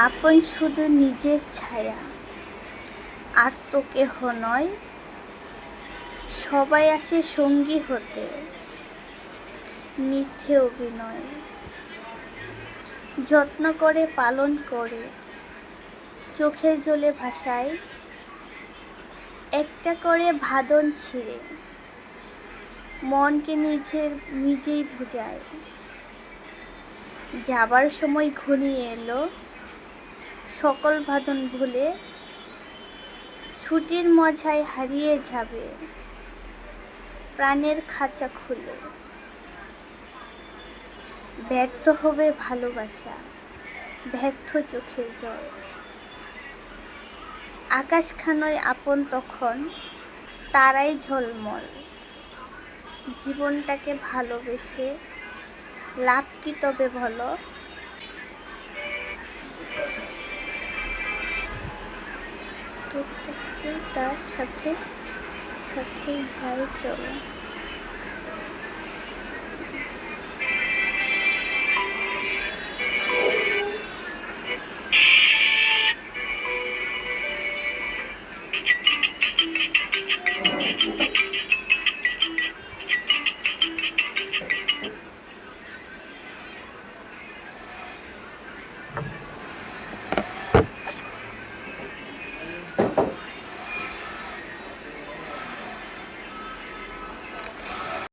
আপন শুধু নিজের ছায়া, আর তো কেহ নয়। সবাই আসে সঙ্গী হতে, মিথ্যে অভিনয়। যত্ন করে পালন করে, চোখের জলে ভাসায়। একটা করে ভাদন ছিঁড়ে, মনকে নিজেই বুঝায়। যাবার সময় ঘনিয়ে এলো, সকল বাঁধন ভুলে ছুটির মজায় হারিয়ে যাবে প্রাণের খাঁচা খুলে। ব্যর্থ হবে ভালোবাসা, ব্যর্থ চোখের জল। আকাশখানায় আপন তখন তারাই ঝলমল। জীবনটাকে ভালোবেসে লাভ কি তবে বলো? প্রত্যেককে তার সাথে সাথে যায় চলো।